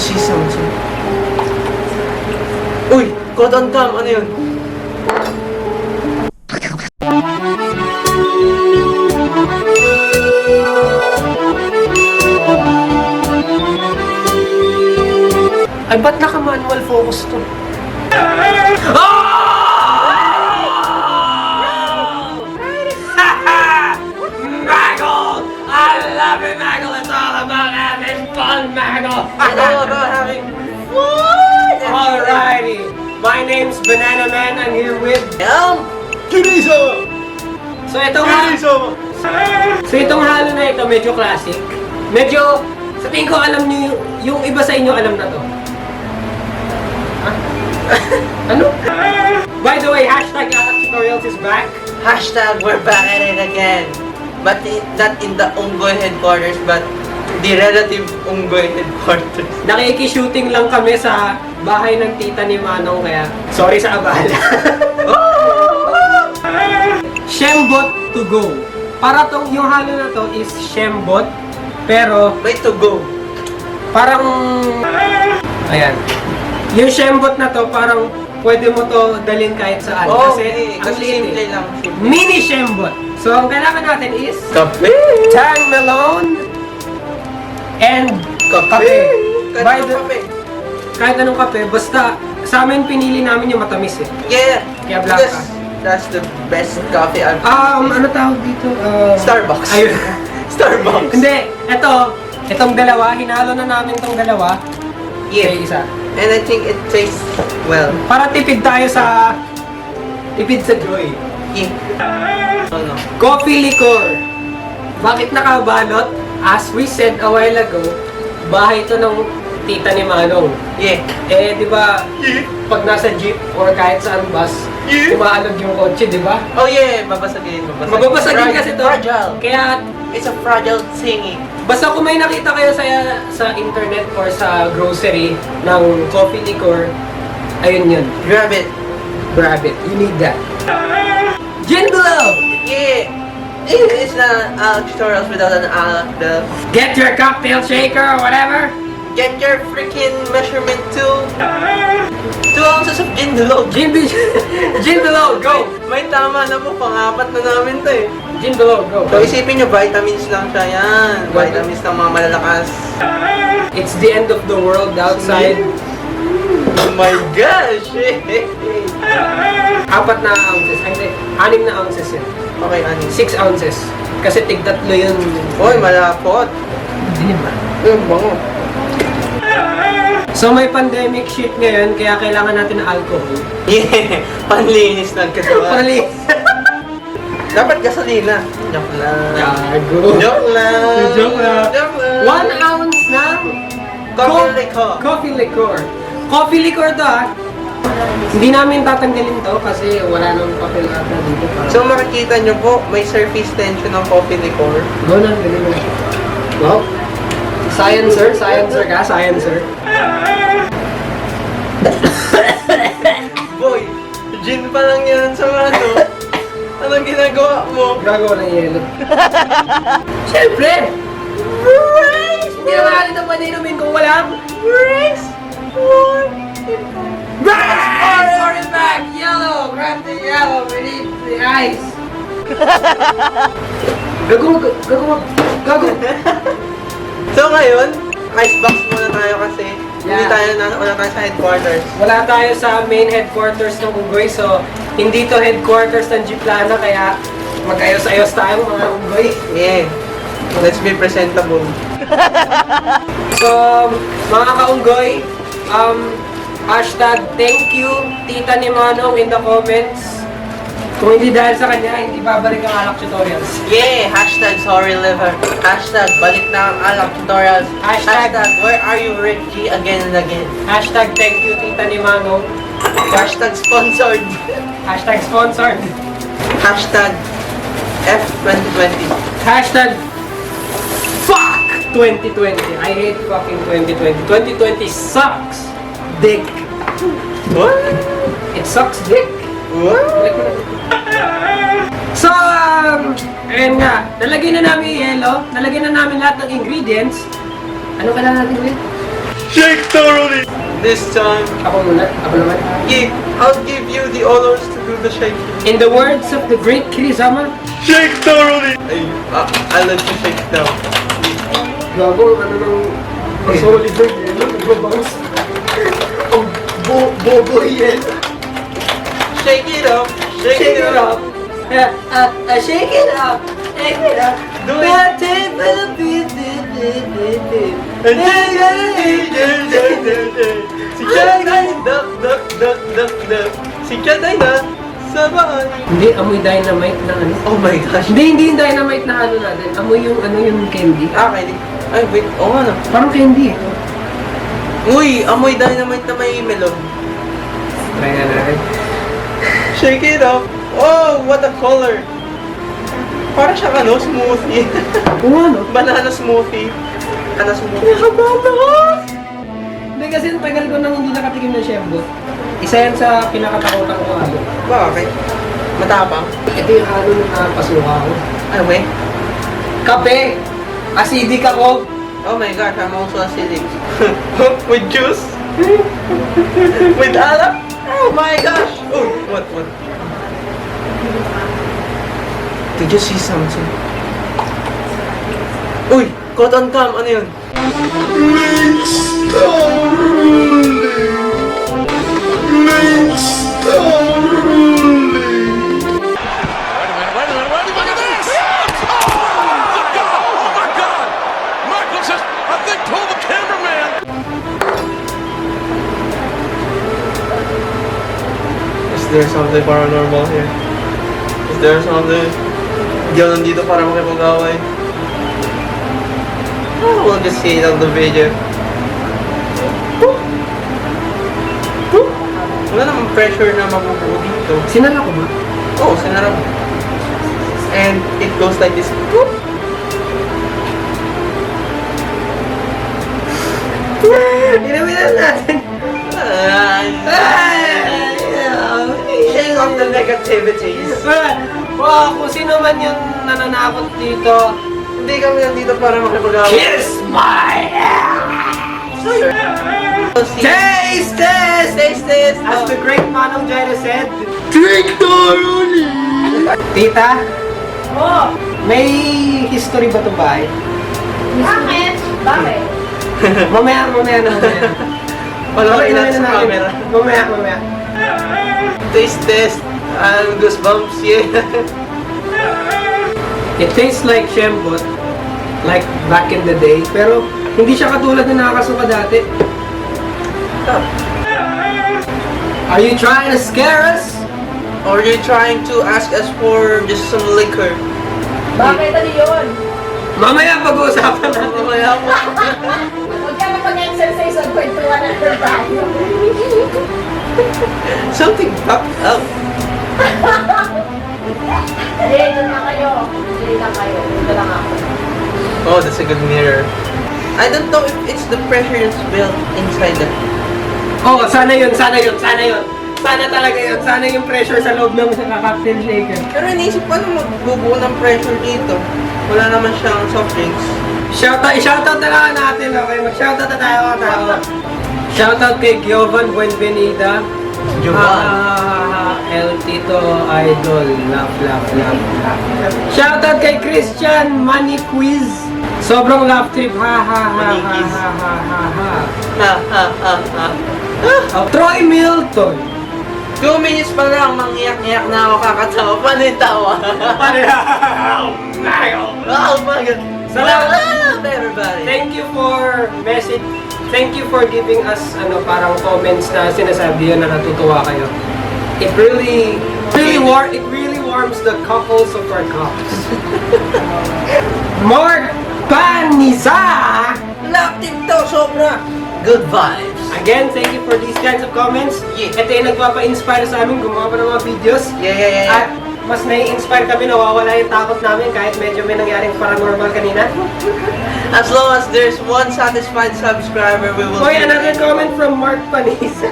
cheese sounds. Uy! Cotton cam! Ano yun? Ay, ba't naka-manual focus to? Maggle, it's all about having fun, Maggle! It's all about having fun! Alrighty, my name's Banana Man. I'm here with Kirizama! So itong halo na ito, medyo classic. Medyo, sa tingin ko alam niyo, yung iba sa inyo alam na to. Huh? Ano? By the way, hashtag Alak Tutorials is back. Hashtag we're back at it again. But not in the Unggoy headquarters, but the relative Unggoy headquarters. Nakiki-shooting lang kami sa bahay ng tita ni Manong, kaya sorry sa abala. Shembot to go. Para tong yung halo na to is Shembot, pero Way to go. parang ayan. Yung Shembot na to parang pwede mo to dalhin kahit saan. Okay, ang kasi liit simple eh. lang. Mini Shembot. So ang kailangan natin is Kape! Tang melon and kape. By the- kahit anong kape, basta sa amin pinili namin yung matamis eh. Yeah! Kaya black Because that's the best coffee I've... ano tawag dito? Starbucks. Ayun. Starbucks. Hindi, itong dalawa, hinalo na namin itong dalawa. Yeah. May isa. And I think it tastes well. Para tipid tayo sa joy. Yeah. Oh no. Coffee liquor. Bakit nakabalot? As we said a while ago, bahay ito ng tita ni Manong. Yeah. Eh, di ba, pag nasa jeep or kahit saan bus, umaalog yung kotse, di ba? Oh yeah, babasagin. Mababasagin kasi ito. Fragile. Kaya, It's a fragile thingy. basta kung may nakita kayo sa internet or sa grocery ng coffee liquor, ayun yun. Grab it. Grab it. You need that. Gin below! Yeah. It's not Alak tutorials without an Alak though. Get your cocktail shaker or whatever. Get your freaking measurement tool. 2 ounces of gin below. Gin below, go! May tama na po, pang-apat na namin to eh. Gin below, go! So isipin nyo, vitamins lang siya yan. Vitamins ng mga malalakas. It's the end of the world outside. Oh my gosh! 4 na ounces. Ay, hindi. 6 na ounces yun. Okay, ani. 6 ounces. Kasi tig-3 yun. Uy, malapot. Hindi naman. Bango. So may pandemic shit ngayon, kaya kailangan natin ng alcohol. Yeah, panlinis ng katawan. Pali. Dapat gasolina. Joke lang. Gago. Joke lang. Joke lang. Joke lang. 1 ounce ng Coffee liquor. Coffee liquor. Coffee liquor to ah. Hindi namin tatanggalin to kasi wala nang papel ata dito. So makikita nyo po, may surface tension ng coffee liquor. Go na, galing mo. Wow. Sciencer ka, sciencer. Boy, gin pa lang yan sa ano. Anong ginagawa mo? Gagawa ng yelo. Siyempre! Rice! Hindi naman natin ito pwede inumin kung walang rice! Rice! Orange back! Yellow! Grab the yellow! We need the ice! Gago! So ngayon, icebox muna tayo kasi hindi wala tayo sa headquarters. Wala tayo sa main headquarters ng Unggoy, so hindi to headquarters ng Gplana, kaya mag-ayos-ayos tayo mga Unggoy. Yeah. Let's be presentable. So, mga ka-Unggoy, hashtag thank you, tita ni Manong in the comments. Kung hindi dahil sa kanya, hindi babalik ang Alak tutorials. Yeah! Hashtag sorry liver. Hashtag balik na ang Alak tutorials. Hashtag where are you Ricky again and again. Hashtag thank you, tita ni Manong. Hashtag sponsored. Hashtag sponsored. Hashtag F2020. Hashtag fuck 2020. I hate fucking 2020. 2020 sucks dick. What? It sucks dick. What? So, ayun nga, nalagyan na namin yung yelo, nalagyan na namin lahat ng ingredients. Ano kailangan natin gawin? Shake thoroughly! This time, Ako muna. Ako naman. I'll give you the honors to do the shaking. In the words of the great Kirizama, Shake thoroughly! I'll let you shake now. gago, ano nang solid na yun, nagbabangs. Ang bobo yan. Shake it up! Shake it up! Shake it up! Shake it up! Do it! Si Chanay, duck, duck, duck, duck, duck. Si Chanay na, sa bahay. Hindi, amoy dynamite na ano. Oh my gosh. Hindi yung dynamite na ano natin. Amoy yung ano yung candy. Okay. Ay, wait. Oo nga na. Parang candy eh. Uy, amoy dynamite na may melon. Try nga natin. Shake it up. Oh, what a color. Parang siyang ano, smoothie. Oo ano? Banana smoothie. Banana smoothie. Hindi kasi tagal ko nang hindi nakatikim ng Shembot. Isa yan sa pinakatakutan ko halo. Bakit? Matapang. Ito yung halo na nakapasuka ko. Ano ba eh? Kape! Acidic ako! Oh my gosh, I'm also acidic. With juice? With alak? Oh my gosh! Oh, what? Did you see something? Uy! Cotton cam! Ano yun? Is there something paranormal here? Is there something? Hindi ako nandito para makipag-away. We'll just see it on the video. Wala namang pressure na mapupuo dito. Sinala ko ba? Oo, sinarap. And it goes like this. Inumin na natin! Shake off the negativities. Wow, kung sino man yung nananakot dito, Hindi kami nandito para makipag-away. kiss my ass! Taste this! Taste this! As the great Manong Jireh said, Drink thoroughly! Tita, may history ba itong bahay? Bakit? Bakit? Mamaya na. Palawain natin sa camera. Mamaya. Taste test. Goosebumps, yeah. It tastes like Shembot, like back in the day, pero hindi siya katulad na nakakasuka dati. Are you trying to scare us? Or are you trying to ask us for just some liquor? Bakit? Ano yun? Mamaya pag-uusapan natin. Mamaya mo. Huwag ka mag-exercise at kwentuhan ng tayo. Something popped up. Hindi, doon na kayo. Hindi lang kayo. Dito lang ako. Oh, that's a good mirror. I don't know if it's the pressure that's built inside the... Oh, sana yun. Sana talaga yun. Sana yung pressure sa loob ng cocktail shaker. Pero iniisip ko na magbubuo ng pressure dito. Wala naman siyang soft drinks. Shoutout na lang natin, okay? Mag-shoutout na tayo mga tao. Shoutout kay Giovan Buenvenida. El Tito Idol. Laugh. Shoutout kay Christian Money Quiz. Sobrang laugh trip. Ha. Troy Milton. 2 minutes pa lang, mangiyak-iyak na ako, kakatawa. Paano yung tawa? Oh my God! Salamat everybody! Thank you for message. Thank you for giving us parang comments na sinasabi yun na natutuwa kayo. It really warms the cockles of our cups. Mark Panisa! Love TikTok, sobra! Good vibes! Again, thank you for these kinds of comments. Yeah. Ito yung nagpapa-inspire sa amin gumawa pa ng mga videos. Yeah. At mas nai-inspire kami, nawawala yung takot namin kahit medyo may nangyaring paranormal kanina. As long as there's one satisfied subscriber, we will... Hoy, another comment from Mark Panisa.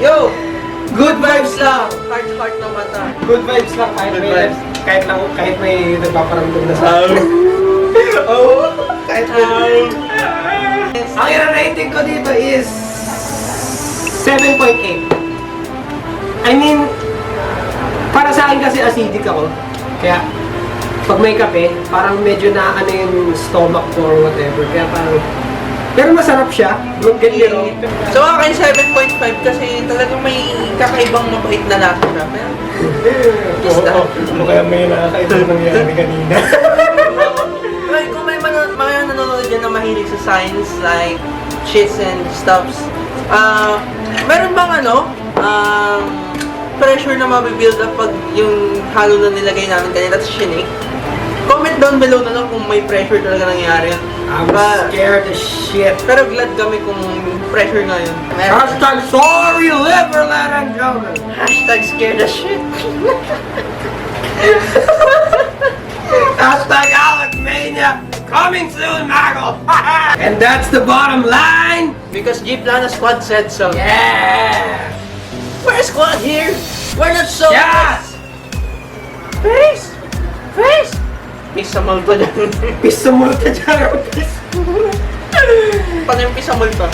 Yo! Good vibes lang! Heart na mata. Good vibes lang kahit Good may vibes. kahit may nagpaparamdam na sa Oh! kahit Ang i-rating ko dito is 7.8. I mean, para sa akin kasi acidic ako. Kaya, pag may kape, parang medyo na yung stomach ko or whatever. Kaya parang, pero masarap siya. Don't get me wrong. So akin 7.5 kasi talagang may kakaibang mabait na lasa siya. Pero, Ano kaya may nakakaibang nangyari kanina? like, kung may mga nanonood dyan na mahilig sa science, like shits and stuffs, meron bang pressure na mabibuild up pag yung halo na nilagay namin kanina at shinake? Comment down below na lang kung may pressure talaga nangyari. I'm scared as shit. Pero glad kami kung pressure nga yun. Hashtag sorry liver, ladies and gentlemen. Hashtag scared as shit. Hashtag Alak Mania coming soon, Mago. And that's the bottom line. Because Gplanasquad said so. Yeah. We're a squad here. We're not so. Yes. Face! Face! Peace sa multo dyan. Peace sa multa dyan. Paano yung peace sa multo?